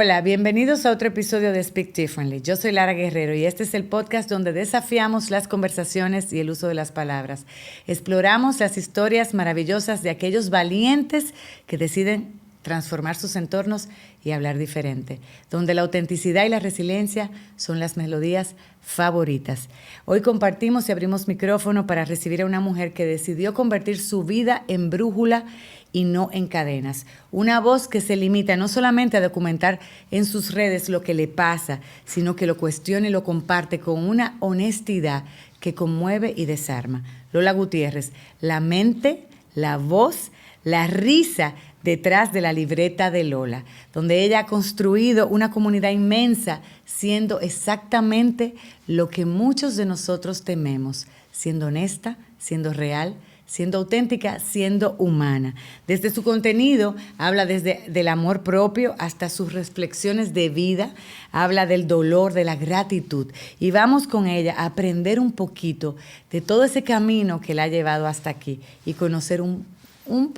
Hola, bienvenidos a otro episodio de Speak Differently. Yo soy Lara Guerrero y este es el podcast donde desafiamos las conversaciones y el uso de las palabras. Exploramos las historias maravillosas de aquellos valientes que deciden transformar sus entornos y hablar diferente, donde la autenticidad y la resiliencia son las melodías favoritas. Hoy compartimos y abrimos micrófono para recibir a una mujer que decidió convertir su vida en brújula y no en cadenas. Una voz que se limita no solamente a documentar en sus redes lo que le pasa, sino que lo cuestiona y lo comparte con una honestidad que conmueve y desarma. Lola Gutiérrez, la mente, la voz, la risa detrás de la libreta de Lola, donde ella ha construido una comunidad inmensa, siendo exactamente lo que muchos de nosotros tememos, siendo honesta, siendo real, siendo auténtica, siendo humana. Desde su contenido habla desde del amor propio hasta sus reflexiones de vida, habla del dolor, de la gratitud. Y vamos con ella a aprender un poquito de todo ese camino que la ha llevado hasta aquí y conocer un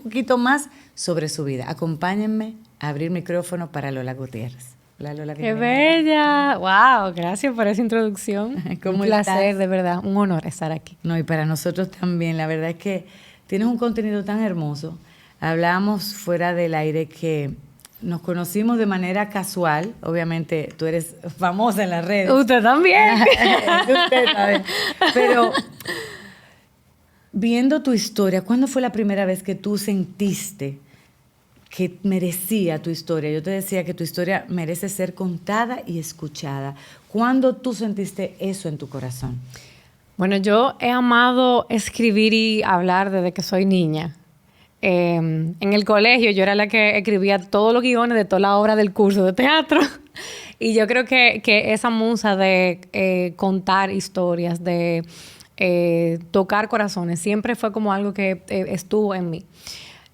poquito más sobre su vida. Acompáñenme a abrir micrófono para Lola Gutiérrez. Hola, Lola. ¡Qué bella! ¡Wow! Gracias por esa introducción. ¿Cómo un placer, estás? De verdad. Un honor estar aquí. No, y para nosotros también. La verdad es que tienes un contenido tan hermoso. Hablábamos fuera del aire que nos conocimos de manera casual. Obviamente tú eres famosa en las redes. Usted también. Usted también. Pero viendo tu historia, ¿cuándo fue la primera vez que tú sentiste que merecía tu historia? Yo te decía que tu historia merece ser contada y escuchada. ¿Cuándo tú sentiste eso en tu corazón? Bueno, yo he amado escribir y hablar desde que soy niña. En el colegio yo era la que escribía todos los guiones de toda la obra del curso de teatro. Y yo creo que esa musa de contar historias, de tocar corazones, siempre fue como algo que estuvo en mí.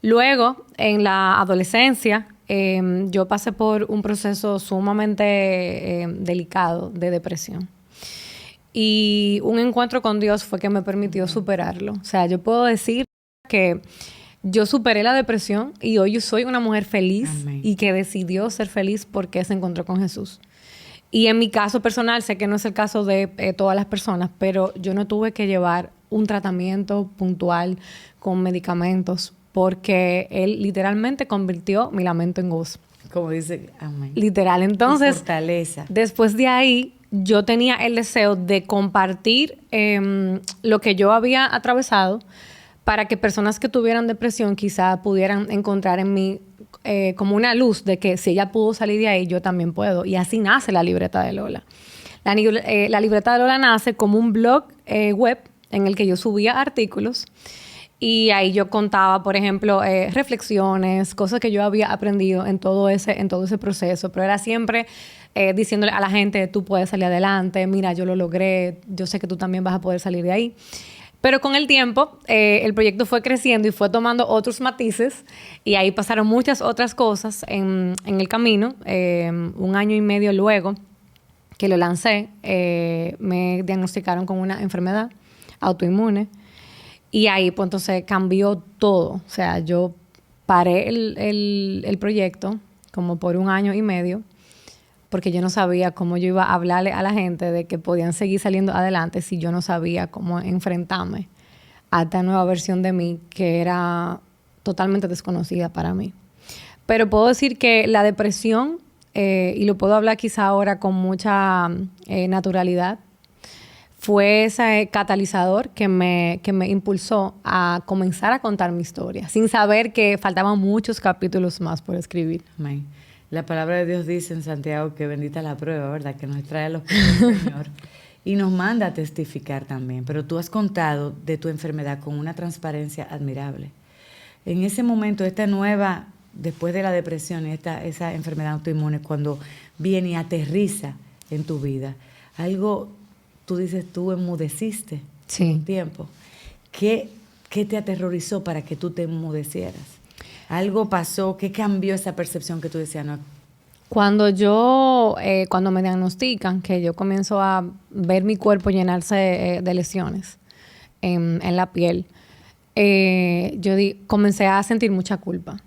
Luego, en la adolescencia, yo pasé por un proceso sumamente delicado de depresión. Y un encuentro con Dios fue que me permitió superarlo. O sea, yo puedo decir que yo superé la depresión y hoy yo soy una mujer feliz. Amén. Y que decidió ser feliz porque se encontró con Jesús. Y en mi caso personal, sé que no es el caso de todas las personas, pero yo no tuve que llevar un tratamiento puntual con medicamentos porque Él literalmente convirtió mi lamento en gozo. Como dice, amén. Literal. Entonces, fortaleza. Después de ahí, yo tenía el deseo de compartir lo que yo había atravesado para que personas que tuvieran depresión quizá pudieran encontrar en mí como una luz de que si ella pudo salir de ahí, yo también puedo. Y así nace la libreta de Lola. La libreta de Lola nace como un blog web en el que yo subía artículos y ahí yo contaba, por ejemplo, reflexiones, cosas que yo había aprendido en todo ese proceso. Pero era siempre diciéndole a la gente, tú puedes salir adelante, mira, yo lo logré, yo sé que tú también vas a poder salir de ahí. Pero con el tiempo, el proyecto fue creciendo y fue tomando otros matices y ahí pasaron muchas otras cosas en el camino. 1 año y medio luego que lo lancé, me diagnosticaron con una enfermedad autoinmune y ahí pues entonces cambió todo. O sea, yo paré el proyecto como por 1 año y medio porque yo no sabía cómo yo iba a hablarle a la gente de que podían seguir saliendo adelante si yo no sabía cómo enfrentarme a esta nueva versión de mí que era totalmente desconocida para mí. Pero puedo decir que la depresión, y lo puedo hablar quizá ahora con mucha naturalidad, fue ese catalizador que me impulsó a comenzar a contar mi historia, sin saber que faltaban muchos capítulos más por escribir. Amén. La palabra de Dios dice en Santiago que bendita la prueba, ¿verdad? Que nos trae a los pies del Señor y nos manda a testificar también. Pero tú has contado de tu enfermedad con una transparencia admirable. En ese momento, esta nueva, después de la depresión, esa enfermedad autoinmune, cuando viene y aterriza en tu vida, algo, tú dices, tú enmudeciste un tiempo. ¿Qué te aterrorizó para que tú te enmudecieras? ¿Algo pasó? ¿Qué cambió esa percepción que tú decías? No. Cuando me diagnostican, que yo comienzo a ver mi cuerpo llenarse de lesiones en la piel, comencé a sentir mucha culpa.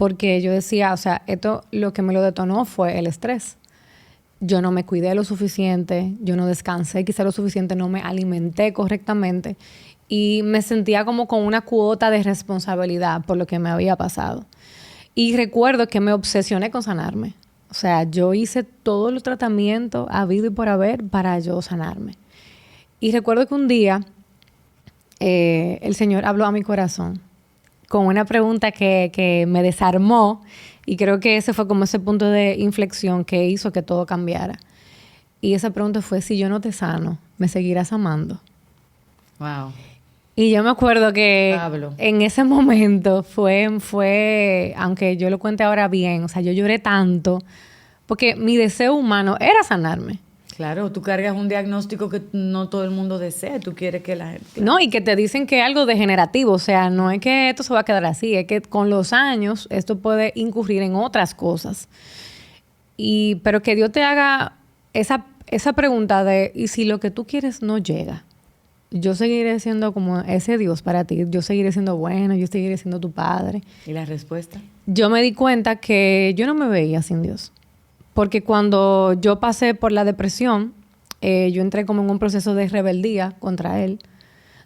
porque yo decía, o sea, esto lo que me lo detonó fue el estrés. Yo no me cuidé lo suficiente, yo no descansé quizá lo suficiente, no me alimenté correctamente y me sentía como con una cuota de responsabilidad por lo que me había pasado. Y recuerdo que me obsesioné con sanarme. O sea, yo hice todos los tratamientos habido y por haber para yo sanarme. Y recuerdo que un día el Señor habló a mi corazón con una pregunta que me desarmó y creo que ese fue como ese punto de inflexión que hizo que todo cambiara. Y esa pregunta fue, si yo no te sano, ¿me seguirás amando? Wow. Y yo me acuerdo que Pablo. en ese momento fue, aunque yo lo cuente ahora bien, o sea, yo lloré tanto porque mi deseo humano era sanarme. Claro, tú cargas un diagnóstico que no todo el mundo desea. Tú quieres que la gente... No, y que te dicen que es algo degenerativo. O sea, no es que esto se va a quedar así, es que con los años esto puede incurrir en otras cosas. Pero que Dios te haga esa pregunta de, ¿y si lo que tú quieres no llega? Yo seguiré siendo como ese Dios para ti. Yo seguiré siendo bueno, yo seguiré siendo tu padre. ¿Y la respuesta? Yo me di cuenta que yo no me veía sin Dios. Porque cuando yo pasé por la depresión, yo entré como en un proceso de rebeldía contra Él.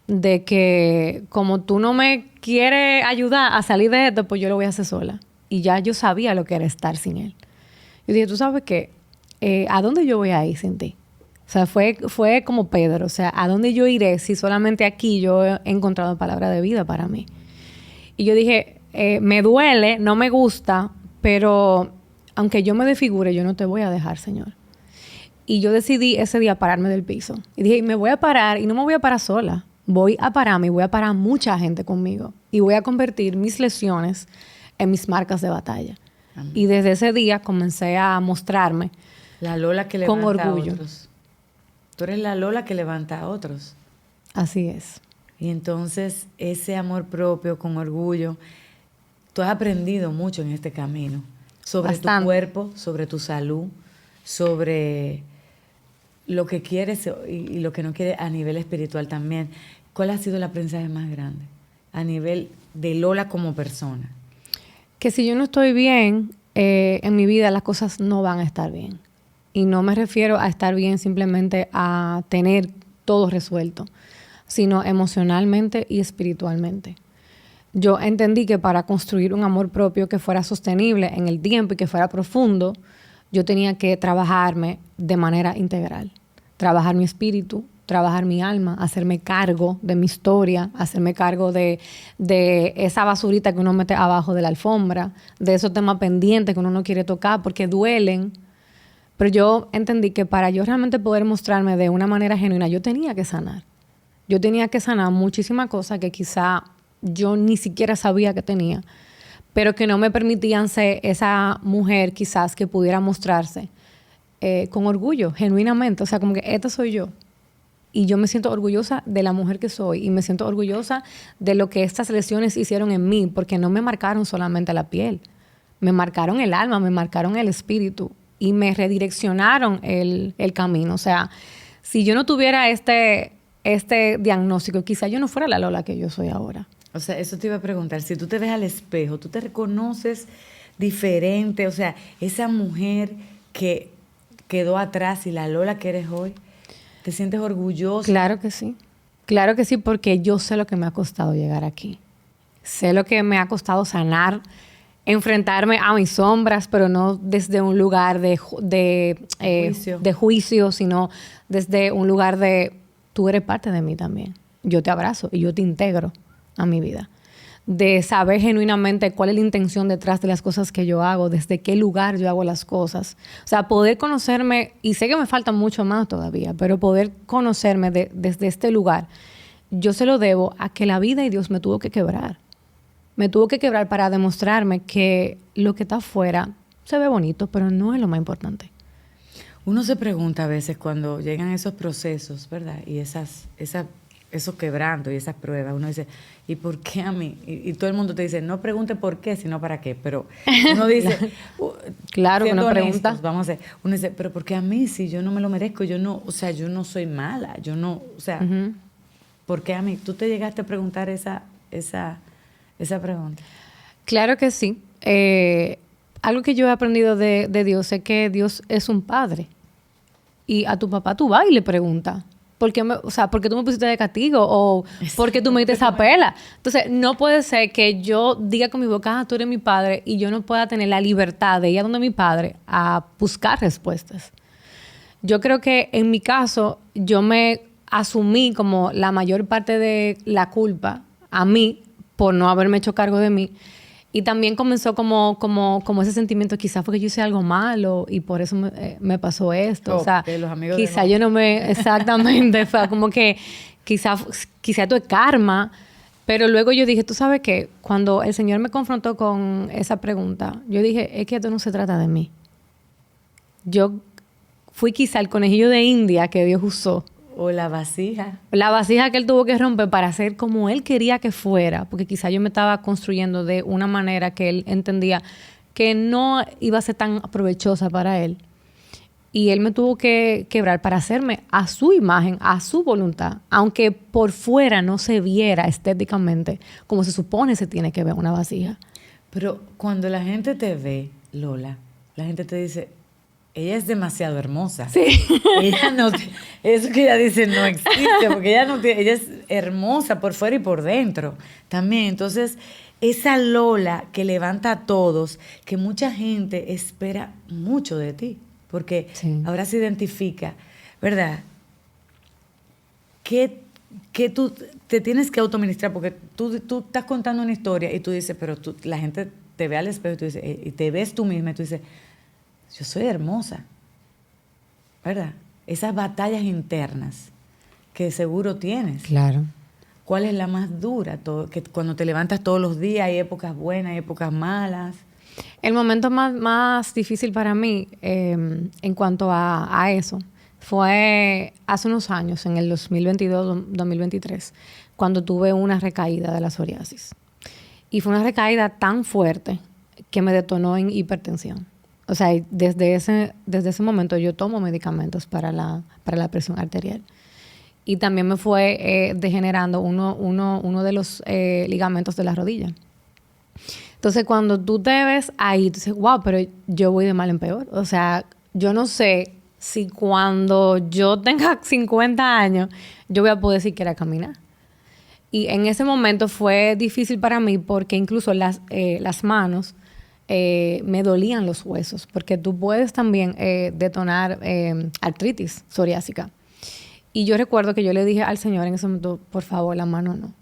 De que como tú no me quieres ayudar a salir de esto, pues yo lo voy a hacer sola. Y ya yo sabía lo que era estar sin Él. Yo dije, ¿tú sabes qué? ¿A dónde yo voy a ir sin ti? O sea, fue como Pedro. O sea, ¿a dónde yo iré si solamente aquí yo he encontrado palabra de vida para mí? Y yo dije, me duele, no me gusta, pero aunque yo me desfigure, yo no te voy a dejar, Señor. Y yo decidí ese día pararme del piso. Y dije, me voy a parar y no me voy a parar sola. Voy a pararme y voy a parar mucha gente conmigo. Y voy a convertir mis lesiones en mis marcas de batalla. Amén. Y desde ese día comencé a mostrarme La Lola que con levanta orgullo. a otros. Tú eres la Lola que levanta a otros. Así es. Y entonces ese amor propio con orgullo, tú has aprendido mucho en este camino. Sobre Bastante. tu cuerpo, sobre tu salud, sobre lo que quieres y lo que no quieres a nivel espiritual también. ¿Cuál ha sido el aprendizaje más grande a nivel de Lola como persona? Que si yo no estoy bien en mi vida, las cosas no van a estar bien. Y no me refiero a estar bien simplemente a tener todo resuelto, sino emocionalmente y espiritualmente. Yo entendí que para construir un amor propio que fuera sostenible en el tiempo y que fuera profundo, yo tenía que trabajarme de manera integral. Trabajar mi espíritu, trabajar mi alma, hacerme cargo de mi historia, hacerme cargo de esa basurita que uno mete abajo de la alfombra, de esos temas pendientes que uno no quiere tocar porque duelen. Pero yo entendí que para yo realmente poder mostrarme de una manera genuina, yo tenía que sanar. Yo tenía que sanar muchísimas cosas que quizá yo ni siquiera sabía que tenía, pero que no me permitían ser esa mujer quizás que pudiera mostrarse con orgullo, genuinamente. O sea, como que esta soy yo. Y yo me siento orgullosa de la mujer que soy y me siento orgullosa de lo que estas lesiones hicieron en mí, porque no me marcaron solamente la piel, me marcaron el alma, me marcaron el espíritu y me redireccionaron el camino. O sea, si yo no tuviera este diagnóstico, quizá yo no fuera la Lola que yo soy ahora. O sea, eso te iba a preguntar. Si tú te ves al espejo, tú te reconoces diferente. O sea, esa mujer que quedó atrás y la Lola que eres hoy, ¿te sientes orgullosa? Claro que sí. Claro que sí, porque yo sé lo que me ha costado llegar aquí. Sé lo que me ha costado sanar, enfrentarme a mis sombras, pero no desde un lugar de juicio, sino desde un lugar de tú eres parte de mí también. Yo te abrazo y yo te integro a mi vida. De saber genuinamente cuál es la intención detrás de las cosas que yo hago, desde qué lugar yo hago las cosas. O sea, poder conocerme, y sé que me falta mucho más todavía, pero poder conocerme desde este lugar, yo se lo debo a que la vida y Dios me tuvo que quebrar. Me tuvo que quebrar para demostrarme que lo que está afuera se ve bonito, pero no es lo más importante. Uno se pregunta a veces cuando llegan esos procesos, ¿verdad? Y esos quebrantos y esas pruebas, uno dice, ¿y por qué a mí? Y todo el mundo te dice, no pregunte por qué, sino para qué. Pero uno dice, claro que uno pregunta. Vamos a ver, uno dice, pero ¿por qué a mí? Si yo no me lo merezco, yo no soy mala, ¿por qué a mí? ¿Tú te llegaste a preguntar esa pregunta? Claro que sí. algo que yo he aprendido de Dios es que Dios es un padre. Y a tu papá tú vas y le preguntas, ¿por qué tú me pusiste de castigo? ¿O por qué tú me diste esa pela? Entonces, no puede ser que yo diga con mi boca, tú eres mi padre, y yo no pueda tener la libertad de ir a donde mi padre a buscar respuestas. Yo creo que en mi caso, yo me asumí como la mayor parte de la culpa a mí por no haberme hecho cargo de mí. Y también comenzó como ese sentimiento, quizás fue que yo hice algo malo y por eso me pasó esto. O sea, los amigos quizás yo no me... Exactamente, fue como que quizás esto es karma. Pero luego yo dije, ¿tú sabes qué? Cuando el Señor me confrontó con esa pregunta, yo dije, es que esto no se trata de mí. Yo fui quizá el conejillo de India que Dios usó. O la vasija. La vasija que él tuvo que romper para ser como él quería que fuera, porque quizá yo me estaba construyendo de una manera que él entendía que no iba a ser tan provechosa para él. Y él me tuvo que quebrar para hacerme a su imagen, a su voluntad, aunque por fuera no se viera estéticamente como se supone se tiene que ver una vasija. Pero cuando la gente te ve, Lola, la gente te dice, ella es demasiado hermosa. Sí. Ella no, eso que ella dice no existe, porque ella es hermosa por fuera y por dentro también. Entonces, esa Lola que levanta a todos, que mucha gente espera mucho de ti, porque ahora se identifica, ¿verdad? Que tú te tienes que autoministrar, porque tú estás contando una historia y tú dices, pero la gente te ve al espejo y tú dices, y te ves tú misma y tú dices, yo soy hermosa, ¿verdad? Esas batallas internas que seguro tienes. Claro. ¿Cuál es la más dura? Que cuando te levantas todos los días hay épocas buenas, hay épocas malas. El momento más difícil para mí en cuanto a eso fue hace unos años, en el 2022-2023, cuando tuve una recaída de la psoriasis. Y fue una recaída tan fuerte que me detonó en hipertensión. O sea, desde ese momento yo tomo medicamentos para la presión arterial. Y también me fue degenerando uno de los ligamentos de la rodilla. Entonces, cuando tú te ves ahí, tú dices, wow, pero yo voy de mal en peor. O sea, yo no sé si cuando yo tenga 50 años, yo voy a poder siquiera caminar. Y en ese momento fue difícil para mí porque incluso las manos me dolían los huesos, porque tú puedes también detonar artritis psoriásica. Y yo recuerdo que yo le dije al Señor en ese momento, por favor, la mano no.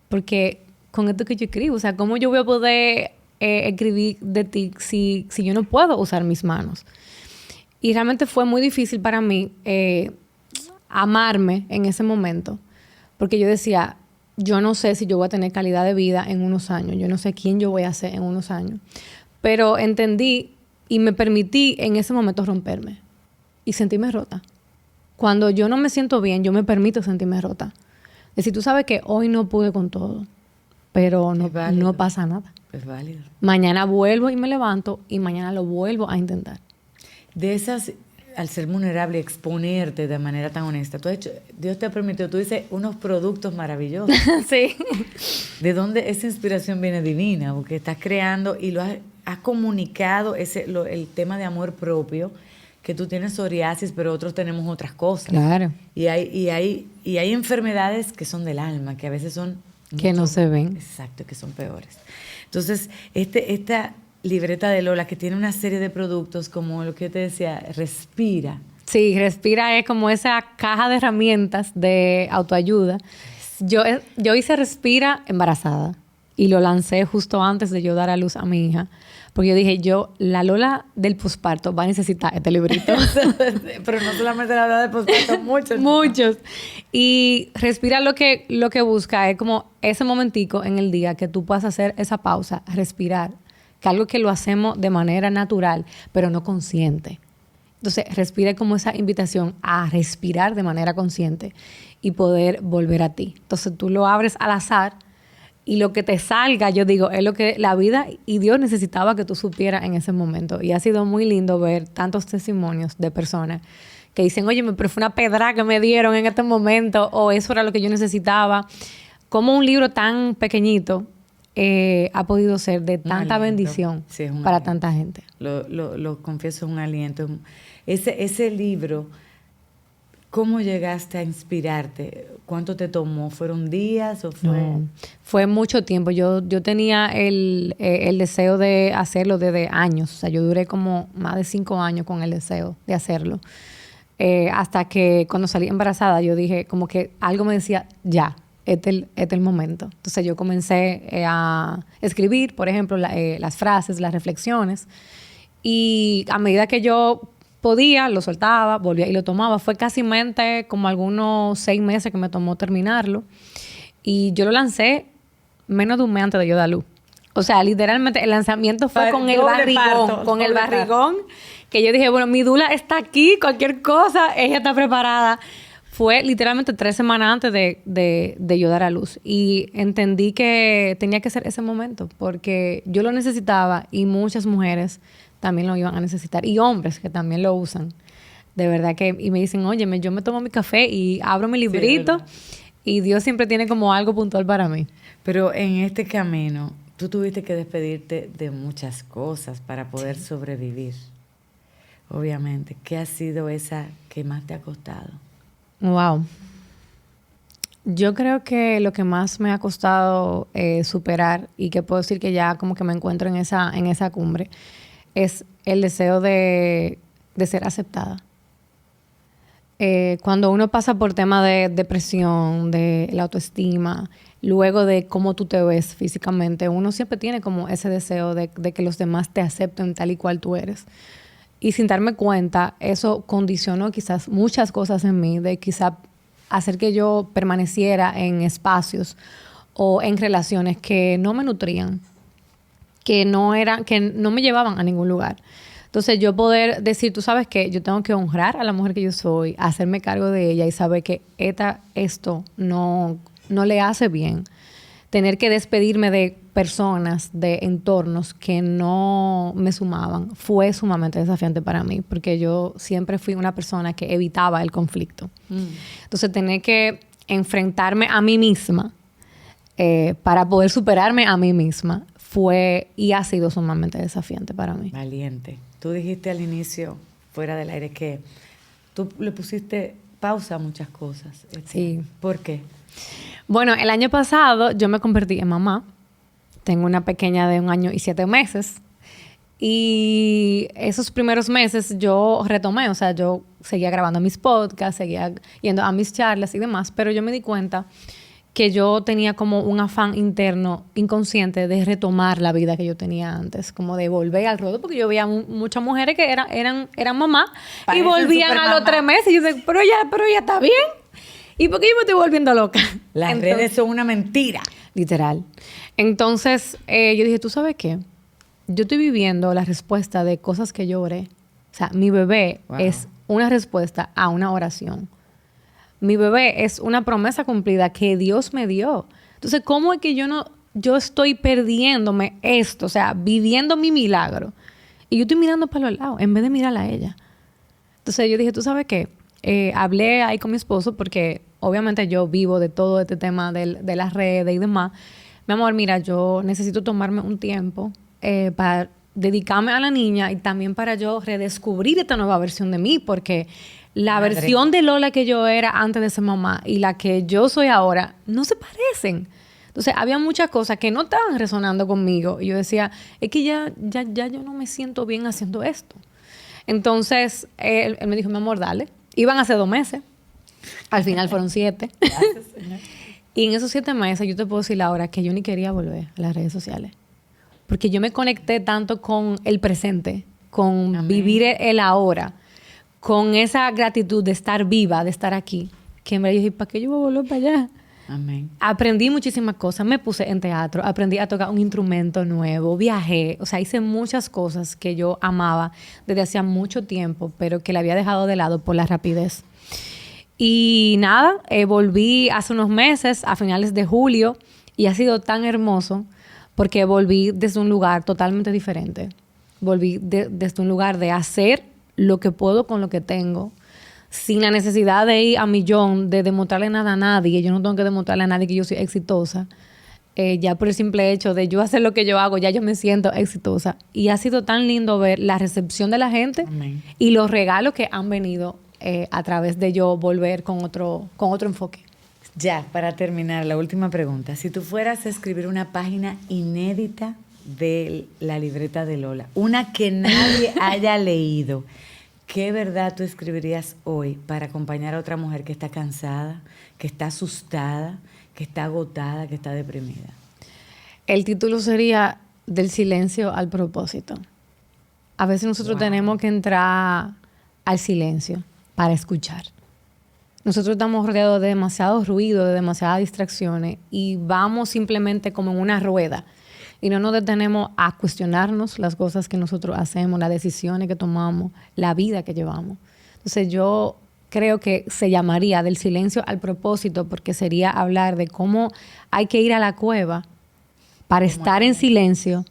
Porque con esto que yo escribo, o sea, ¿cómo yo voy a poder escribir de ti si yo no puedo usar mis manos? Y realmente fue muy difícil para mí amarme en ese momento, porque yo decía, yo no sé si yo voy a tener calidad de vida en unos años. Yo no sé quién yo voy a ser en unos años. Pero entendí y me permití en ese momento romperme y sentirme rota. Cuando yo no me siento bien, yo me permito sentirme rota. Es decir, tú sabes que hoy no pude con todo, pero no pasa nada. Es válido. Mañana vuelvo y me levanto y mañana lo vuelvo a intentar. De esas, al ser vulnerable y exponerte de manera tan honesta, Dios te ha permitido, tú dices, unos productos maravillosos. Sí. ¿De dónde esa inspiración viene divina? Porque estás creando y lo has comunicado el tema de amor propio, que tú tienes psoriasis, pero otros tenemos otras cosas. Claro. Y hay enfermedades que son del alma, que a veces son... Que no se ven. Exacto, que son peores. Entonces, esta libreta de Lola, que tiene una serie de productos, como lo que yo te decía, Respira. Sí, Respira es como esa caja de herramientas de autoayuda. Yo hice Respira embarazada y lo lancé justo antes de yo dar a luz a mi hija. Porque yo dije, la Lola del posparto va a necesitar este librito. Pero no solamente la Lola del posparto, muchos. Muchos. Y Respira lo que busca es como ese momentico en el día que tú puedas hacer esa pausa, respirar. Que algo que lo hacemos de manera natural, pero no consciente. Entonces, Respira como esa invitación a respirar de manera consciente y poder volver a ti. Entonces, tú lo abres al azar y lo que te salga, yo digo, es lo que la vida y Dios necesitaba que tú supieras en ese momento. Y ha sido muy lindo ver tantos testimonios de personas que dicen, oye, pero fue una pedra que me dieron en este momento, o eso era lo que yo necesitaba. Como un libro tan pequeñito ha podido ser de Un tanta aliento. bendición Sí, es un para aliento. tanta gente. Lo confieso, es un aliento. Ese libro, ¿cómo llegaste a inspirarte? ¿Cuánto te tomó? ¿Fueron días o fue...? No, fue mucho tiempo. Yo tenía el deseo de hacerlo desde años. O sea, yo duré como más de 5 años con el deseo de hacerlo. Hasta que cuando salí embarazada, yo dije, como que algo me decía, ya, este es el momento. Entonces yo comencé a escribir, por ejemplo, las frases, las reflexiones. Y a medida que yo podía, lo soltaba, volvía y lo tomaba. Fue casi como algunos 6 meses que me tomó terminarlo. Y yo lo lancé menos de un mes antes de yo dar luz. O sea, literalmente el lanzamiento fue con el barrigón. Con el barrigón. Que yo dije, bueno, mi dula está aquí, cualquier cosa, ella está preparada. Fue literalmente 3 semanas antes de yo dar a luz. Y entendí que tenía que ser ese momento. Porque yo lo necesitaba y muchas mujeres también lo iban a necesitar. Y hombres que también lo usan. De verdad que... Y me dicen, oye, yo me tomo mi café y abro mi librito. Sí, y Dios siempre tiene como algo puntual para mí. Pero en este camino, tú tuviste que despedirte de muchas cosas para poder sobrevivir. Obviamente. ¿Qué ha sido esa que más te ha costado? Wow. Yo creo que lo que más me ha costado superar, y que puedo decir que ya como que me encuentro en esa cumbre, es el deseo de ser aceptada. Cuando uno pasa por temas de depresión, de la autoestima, luego de cómo tú te ves físicamente, uno siempre tiene como ese deseo de que los demás te acepten tal y cual tú eres. Y sin darme cuenta, eso condicionó quizás muchas cosas en mí, de quizás hacer que yo permaneciera en espacios o en relaciones que no me nutrían, que no me llevaban a ningún lugar. Entonces yo poder decir, tú sabes que yo tengo que honrar a la mujer que yo soy, hacerme cargo de ella y saber que esto no le hace bien. Tener que despedirme de personas, de entornos que no me sumaban, fue sumamente desafiante para mí, porque yo siempre fui una persona que evitaba el conflicto. Entonces tener que enfrentarme a mí misma para poder superarme a mí misma fue y ha sido sumamente desafiante para mí. Valiente. Tú dijiste al inicio, fuera del aire, que tú le pusiste pausa a muchas cosas. Sí. ¿Por qué? Bueno, el año pasado yo me convertí en mamá. Tengo una pequeña de 1 año y 7 meses. Y esos primeros meses yo retomé, o sea, yo seguía grabando mis podcasts, seguía yendo a mis charlas y demás, pero yo me di cuenta que yo tenía como un afán interno, inconsciente, de retomar la vida que yo tenía antes, como de volver al ruedo, porque yo veía muchas mujeres que eran mamás y volvían a los 3 meses y yo decía, pero ya está bien. ¿Y por qué yo me estoy volviendo loca? Las redes son una mentira. Literal. Entonces, yo dije, ¿tú sabes qué? Yo estoy viviendo la respuesta de cosas que yo oré. O sea, mi bebé es una respuesta a una oración. Mi bebé es una promesa cumplida que Dios me dio. Entonces, ¿cómo es que yo estoy perdiéndome esto? O sea, viviendo mi milagro. Y yo estoy mirando para los lados en vez de mirarla a ella. Entonces, yo dije, ¿tú sabes qué? Hablé ahí con mi esposo porque obviamente yo vivo de todo este tema de las redes y demás. Mi amor, mira, yo necesito tomarme un tiempo para dedicarme a la niña y también para yo redescubrir esta nueva versión de mí, porque la versión de Lola que yo era antes de ser mamá y la que yo soy ahora no se parecen. Entonces, había muchas cosas que no estaban resonando conmigo. Y yo decía, es que ya yo no me siento bien haciendo esto. Entonces, él me dijo, mi amor, dale. Iban a ser 2 meses. Al final fueron 7. Gracias, señor. Y en esos 7 meses yo te puedo decir ahora que yo ni quería volver a las redes sociales. Porque yo me conecté tanto con el presente, con Amén. Vivir el ahora, con esa gratitud de estar viva, de estar aquí, que en verdad yo dije, ¿para qué yo voy a volver para allá? Amén. Aprendí muchísimas cosas, me puse en teatro, aprendí a tocar un instrumento nuevo, viajé, o sea, hice muchas cosas que yo amaba desde hacía mucho tiempo, pero que la había dejado de lado por la rapidez. Y nada, volví hace unos meses, a finales de julio, y ha sido tan hermoso porque volví desde un lugar totalmente diferente. Volví desde un lugar de hacer lo que puedo con lo que tengo, sin la necesidad de ir a millón, de demostrarle nada a nadie. Yo no tengo que demostrarle a nadie que yo soy exitosa. Ya por el simple hecho de yo hacer lo que yo hago, ya yo me siento exitosa. Y ha sido tan lindo ver la recepción de la gente. Amén. Y los regalos que han venido a través de yo volver con otro enfoque. Ya, para terminar, la última pregunta. Si tú fueras a escribir una página inédita de la libreta de Lola, una que nadie haya leído, ¿qué verdad tú escribirías hoy para acompañar a otra mujer que está cansada, que está asustada, que está agotada, que está deprimida? El título sería Del silencio al propósito. A veces nosotros tenemos que entrar al silencio para escuchar. Nosotros estamos rodeados de demasiado ruido, de demasiadas distracciones y vamos simplemente como en una rueda y no nos detenemos a cuestionarnos las cosas que nosotros hacemos, las decisiones que tomamos, la vida que llevamos. Entonces yo creo que se llamaría Del silencio al propósito porque sería hablar de cómo hay que ir a la cueva para estar en silencio,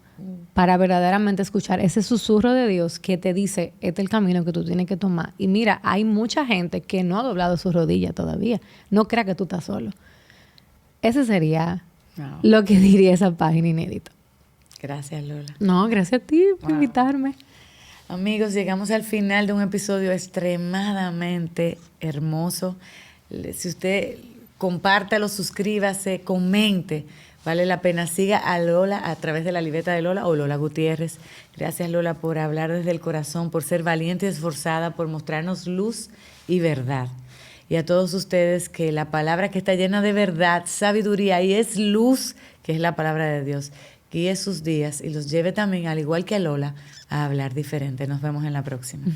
para verdaderamente escuchar ese susurro de Dios que te dice, este es el camino que tú tienes que tomar. Y mira, hay mucha gente que no ha doblado su rodilla todavía. No crea que tú estás solo. Ese sería lo que diría esa página inédita. Gracias, Lola. No, gracias a ti por invitarme. Amigos, llegamos al final de un episodio extremadamente hermoso. Si usted compártalo, suscríbase, comente. Vale la pena. Siga a Lola a través de la libreta de Lola o Lola Gutiérrez. Gracias, Lola, por hablar desde el corazón, por ser valiente y esforzada, por mostrarnos luz y verdad. Y a todos ustedes que la palabra que está llena de verdad, sabiduría y es luz, que es la palabra de Dios, guíe sus días y los lleve también, al igual que a Lola, a hablar diferente. Nos vemos en la próxima.